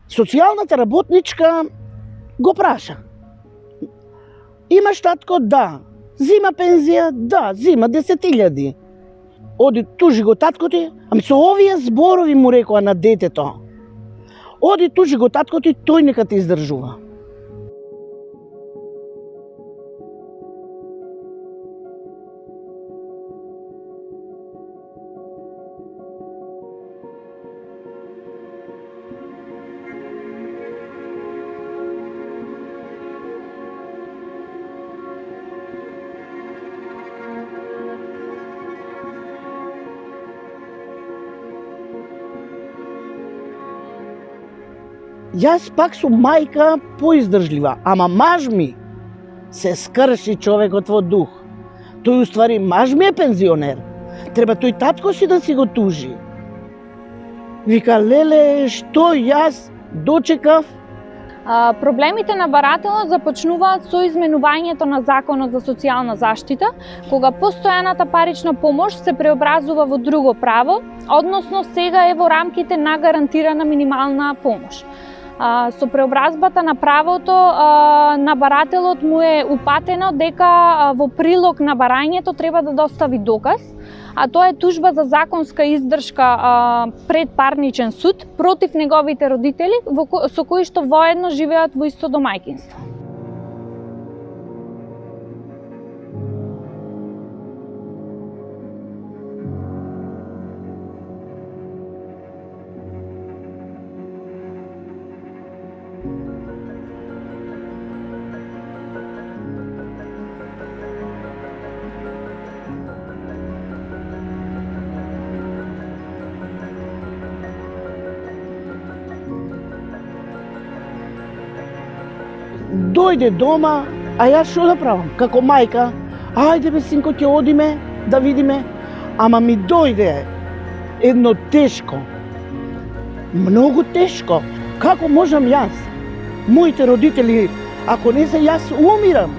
Социјалната работничка го праша. Имаш татко? Да. Зима пензија? Да, зима 10.000. Оди тужи го татко ти, ами со овие зборови му рекоа на детето. Оди тужи го татко ти, тој нека те издржува. Јас пак сум мајка поиздржлива, ама маж ми се скрши човекот во дух. Тој уствари маж ми е пензионер. Треба тој татко си да си го тужи. Вика, леле, што јас дочекав? Проблемите на барателот започнуваат со изменувањето на Законот за социјална заштита, кога постојаната парична помош се преобразува во друго право, односно сега е во рамките на гарантирана минимална помош. Со преобразбата на правото на барателот му е упатено дека во прилог на барањето треба да достави доказ, а тоа е тужба за законска издршка пред парничен суд против неговите родители со кои што воедно живеат во исто домаќинство. Дојде дома, а јас што да правам? Како мајка, ајде бе синко, ќе одиме да видиме. Ама ми дојде едно тешко, многу тешко. Како можам јас? Моите родители, ако не се јас, умирам.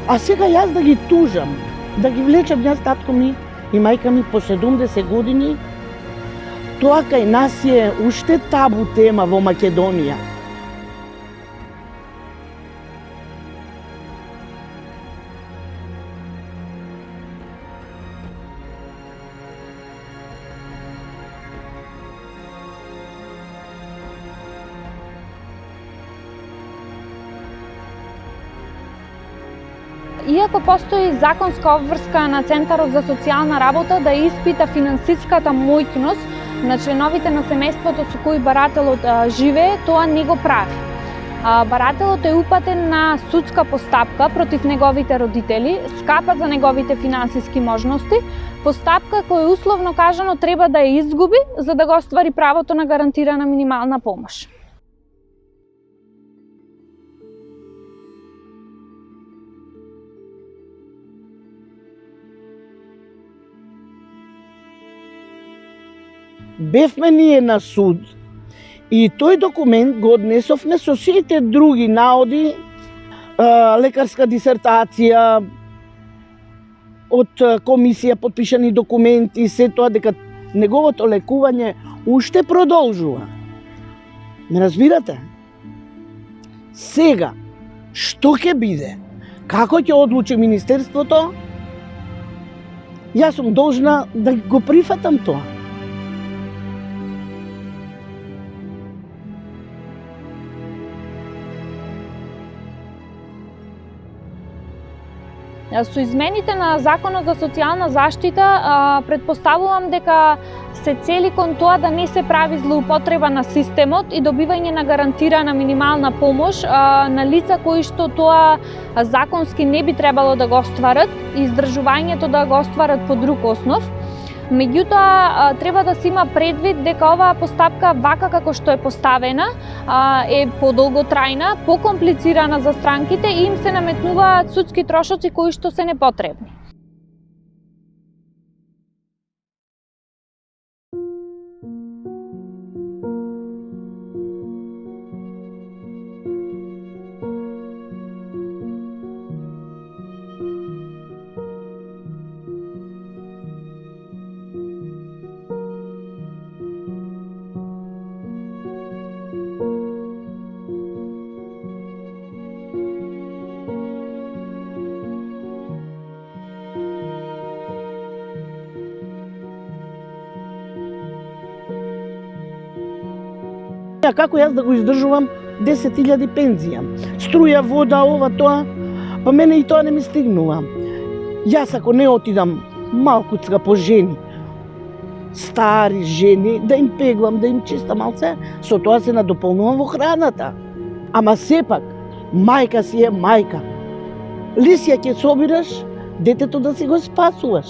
А сега јас да ги тужам, да ги влечам јас татко ми и мајка ми по 70 години, тоа кај нас е уште табу тема во Македонија. Иако постои законска обврска на Центарот за социјална работа да испита финансиската моќност на членовите на семејството со кои барателот живее, тоа не го прави. Барателот е упатен на судска постапка против неговите родители, скапа за неговите финансиски можности, постапка која условно кажано треба да ја изгуби за да го оствари правото на гарантирана минимална помош. Бевме ние на суд и тој документ го однесовме со сите други наоди, лекарска дисертација, од комисија потпишани документи, се тоа дека неговото лекување уште продолжува. Ме разбирате? Сега, што ќе биде? Како ќе одлучи Министерството? Јас сум должна да го прифатам тоа. Со измените на Законот за социјална заштита претпоставувам дека се цели кон тоа да не се прави злоупотреба на системот и добивање на гарантирана минимална помош на лица кои што тоа законски не би требало да го остварат и издржувањето да го остварат по друг основ. Меѓутоа, треба да се има предвид дека оваа постапка, вака како што е поставена, е подолготрајна, покомплицирана за странките и им се наметнуваат судски трошоци кои што се непотребни. Пита како јас да го издржувам 10.000 пензија. Струја, вода, ова, тоа. Па мене и тоа не ми стигнува. Јас ако не отидам малкуцка по жени, стари жени, да им пеглам, да им чистам малце, со тоа се надополнувам во храната. Ама сепак, мајка си е мајка. Лисија ќе собираш, детето да си го спасуваш.